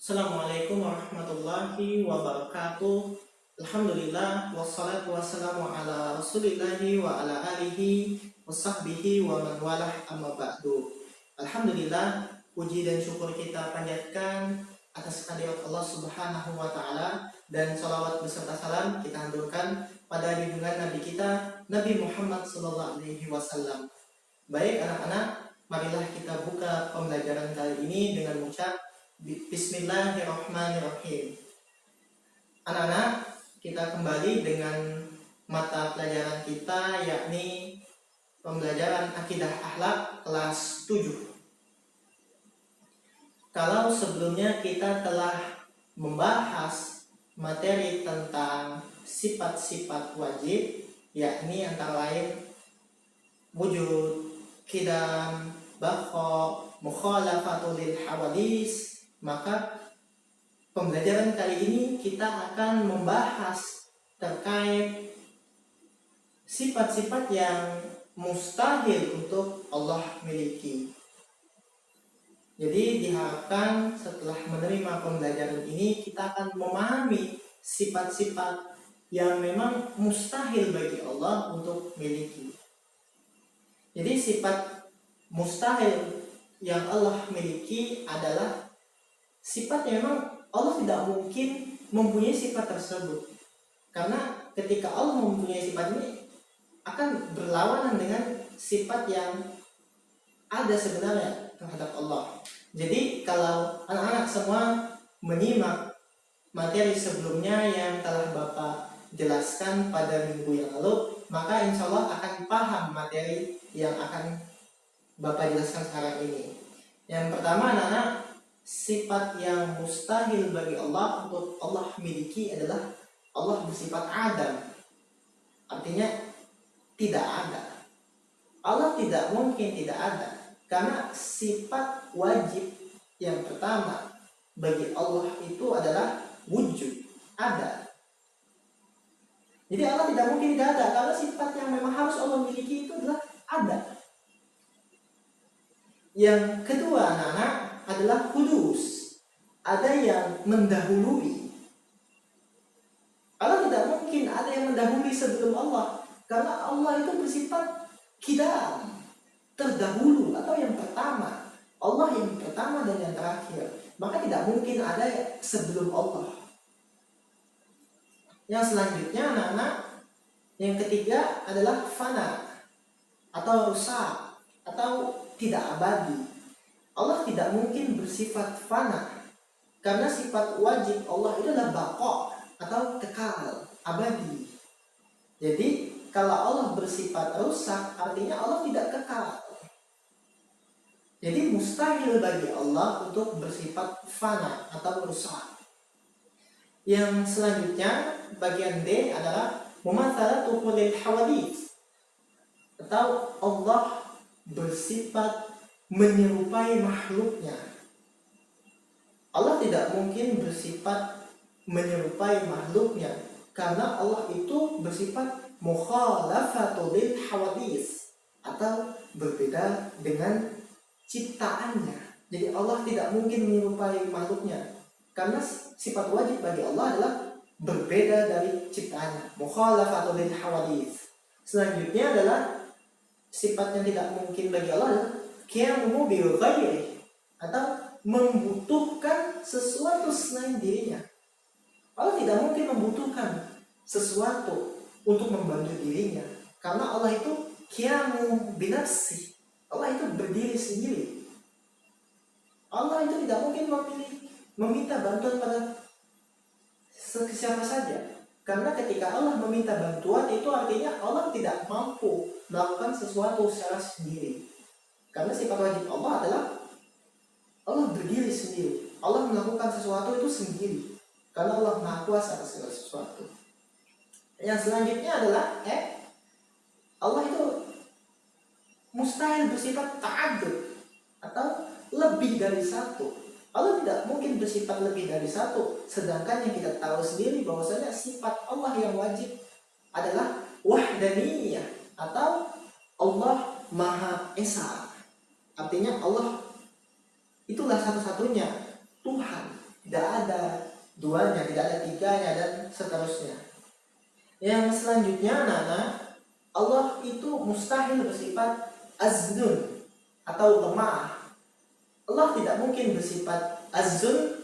Assalamualaikum warahmatullahi wabarakatuh. Alhamdulillah wassalatu wassalamu ala rasulillahi wa ala alihi wa sahbihi wa man walah amma ba'du. Alhamdulillah, puji dan syukur kita panjatkan atas kehadirat Allah Subhanahu wa taala, dan salawat beserta salam kita haturkan pada junjungan Nabi kita Nabi Muhammad sallallahu alaihi wasallam. Baik anak-anak, marilah kita buka pembelajaran kali ini dengan mengucap Bismillahirrahmanirrahim. Anak-anak, kita kembali dengan mata pelajaran kita, yakni pembelajaran akidah akhlak kelas 7. Kalau sebelumnya kita telah membahas materi tentang sifat-sifat wajib, yakni antara lain wujud, qidam, baqa, mukhalafatul lil hawadis, maka pembelajaran kali ini kita akan membahas terkait sifat-sifat yang mustahil untuk Allah miliki. Jadi diharapkan setelah menerima pembelajaran ini kita akan memahami sifat-sifat yang memang mustahil bagi Allah untuk miliki. Jadi sifat mustahil yang Allah miliki adalah sifat yang memang Allah tidak mungkin mempunyai sifat tersebut. Karena ketika Allah mempunyai sifat ini akan berlawanan dengan sifat yang ada sebenarnya terhadap Allah. Jadi kalau anak-anak semua menyimak materi sebelumnya yang telah Bapak jelaskan pada minggu yang lalu, maka insya Allah akan paham materi yang akan Bapak jelaskan sekarang ini. Yang pertama, anak-anak, sifat yang mustahil bagi Allah untuk Allah miliki adalah Allah bersifat adam. Artinya tidak ada. Allah tidak mungkin tidak ada, karena sifat wajib yang pertama bagi Allah itu adalah wujud, ada. Jadi Allah tidak mungkin tidak ada, karena sifat yang memang harus Allah miliki itu adalah ada. Yang kedua, anak-anak, adalah kudus, ada yang mendahului. Allah tidak mungkin ada yang mendahului sebelum Allah, karena Allah itu bersifat qidam, terdahulu atau yang pertama. Allah yang pertama dan yang terakhir, maka tidak mungkin ada sebelum Allah. Yang selanjutnya, anak-anak, yang ketiga adalah fana atau rusak atau tidak abadi. Allah tidak mungkin bersifat fana, karena sifat wajib Allah itu adalah baqa atau kekal, abadi. Jadi kalau Allah bersifat rusak, artinya Allah tidak kekal. Jadi mustahil bagi Allah untuk bersifat fana atau rusak. Yang selanjutnya, bagian D adalah mumatsalatu lil hawadits, atau Allah bersifat menyerupai makhluknya. Allah tidak mungkin bersifat menyerupai makhluknya, karena Allah itu bersifat mukhalafatul lil hawadis, atau berbeda dengan ciptaannya. Jadi Allah tidak mungkin menyerupai makhluknya, karena sifat wajib bagi Allah adalah berbeda dari ciptaannya, mukhalafatul lil hawadis. Selanjutnya adalah sifat yang tidak mungkin bagi Allah adalah qiyamu bil ghairi, atau membutuhkan sesuatu selain dirinya. Allah tidak mungkin membutuhkan sesuatu untuk membantu dirinya, karena Allah itu qiyamu binafsi. Allah itu berdiri sendiri. Allah itu tidak mungkin meminta bantuan pada siapa saja, karena ketika Allah meminta bantuan itu artinya Allah tidak mampu melakukan sesuatu secara sendiri. Karena sifat wajib Allah adalah Allah berdiri sendiri. Allah melakukan sesuatu itu sendiri, karena Allah Maha Kuasa atas segala sesuatu. Yang selanjutnya adalah Allah itu mustahil bersifat ta'addud atau lebih dari satu. Allah tidak mungkin bersifat lebih dari satu. Sedangkan yang kita tahu sendiri bahwasanya sifat Allah yang wajib adalah wahdaniyah, atau Allah Maha Esa. Artinya Allah itulah satu-satunya Tuhan tidak ada duanya, tidak ada tiganya, dan seterusnya. Yang selanjutnya anak-anak, Allah itu mustahil bersifat azdun atau lemah. Allah tidak mungkin bersifat azzun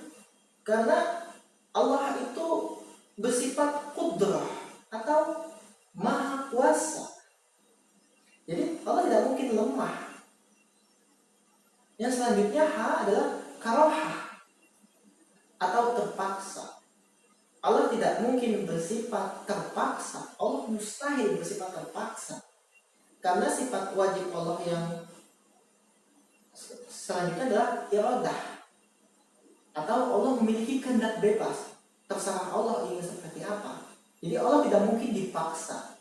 karena Allah itu bersifat kudrah atau maha kuasa. Jadi Allah tidak mungkin lemah. Yang selanjutnya adalah karohah atau terpaksa. Allah tidak mungkin bersifat terpaksa. Allah mustahil bersifat terpaksa. Karena sifat wajib Allah yang selanjutnya adalah iradah, atau Allah memiliki kehendak bebas. Terserah Allah ingin seperti apa. Jadi Allah tidak mungkin dipaksa.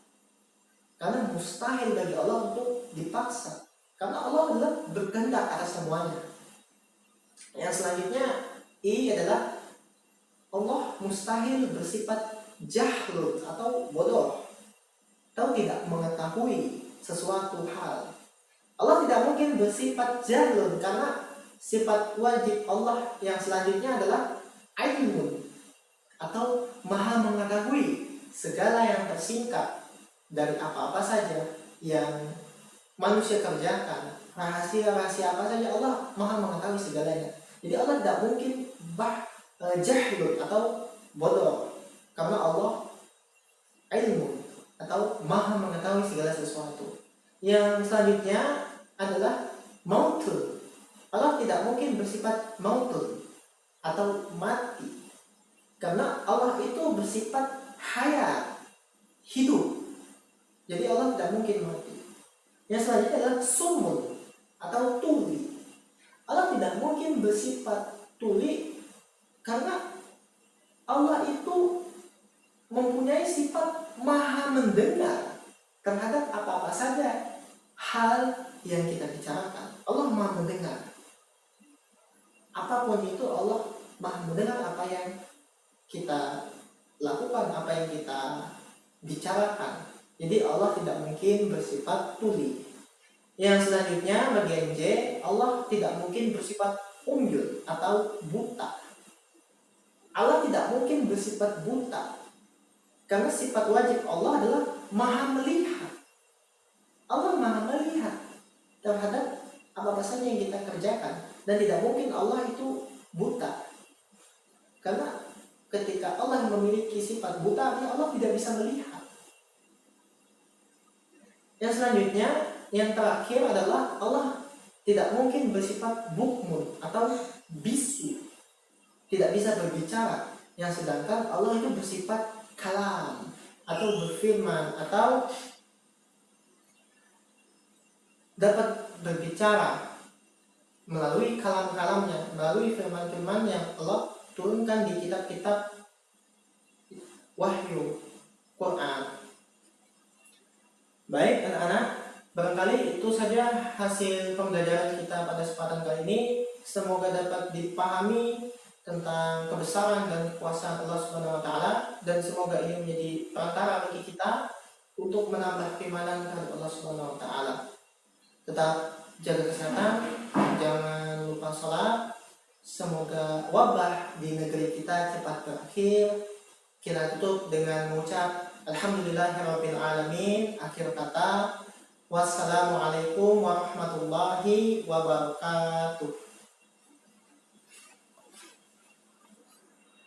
Karena mustahil bagi Allah untuk dipaksa. Karena Allah adalah berkehendak atas semuanya. Yang selanjutnya I adalah Allah mustahil bersifat jahlun atau bodoh, atau tidak mengetahui sesuatu hal. Allah tidak mungkin bersifat jahlun karena sifat wajib Allah yang selanjutnya adalah ilmun atau maha mengetahui segala yang tersingkap dari apa-apa saja yang manusia kerjakan, rahasia-rahasia apa saja Allah maha mengetahui segalanya. Jadi Allah tidak mungkin jahlun atau bodoh karena Allah ilmu atau maha mengetahui segala sesuatu. Yang selanjutnya adalah mautun. Allah tidak mungkin bersifat mautun atau mati karena Allah itu bersifat hayat, hidup. Jadi Allah tidak mungkin mati. Yang selanjutnya adalah sumun atau tuli. Allah tidak mungkin bersifat tuli karena Allah itu mempunyai sifat maha mendengar terhadap apa-apa saja hal yang kita bicarakan. Allah maha mendengar. Apapun itu Allah maha mendengar apa yang kita lakukan, apa yang kita bicarakan. Jadi Allah tidak mungkin bersifat tuli. Yang selanjutnya bagian J, Allah tidak mungkin bersifat umyun atau buta. Allah tidak mungkin bersifat buta karena sifat wajib Allah adalah maha melihat. Allah maha melihat terhadap apa saja yang kita kerjakan, dan tidak mungkin Allah itu buta karena ketika Allah memiliki sifat buta, Allah tidak bisa melihat. Yang selanjutnya, yang terakhir adalah Allah tidak mungkin bersifat bukmun atau bisu, tidak bisa berbicara. Yang sedangkan Allah itu bersifat kalam atau berfirman atau dapat berbicara melalui kalam-kalamnya, melalui firman-firman yang Allah turunkan di kitab-kitab wahyu Quran. Baik anak-anak, barangkali itu saja hasil pembelajaran kita pada kesempatan kali ini. Semoga dapat dipahami tentang kebesaran dan kekuasaan Allah Subhanahu wa taala, dan semoga ini menjadi perantara bagi kita untuk menambah keimanan terhadap Allah Subhanahu wa taala. Tetap jaga kesehatan, jangan lupa sholat. Semoga wabah di negeri kita cepat berakhir. Kita tutup dengan mengucap Alhamdulillahirabbil alamin. Akhir kata, wassalamualaikum warahmatullahi wabarakatuh.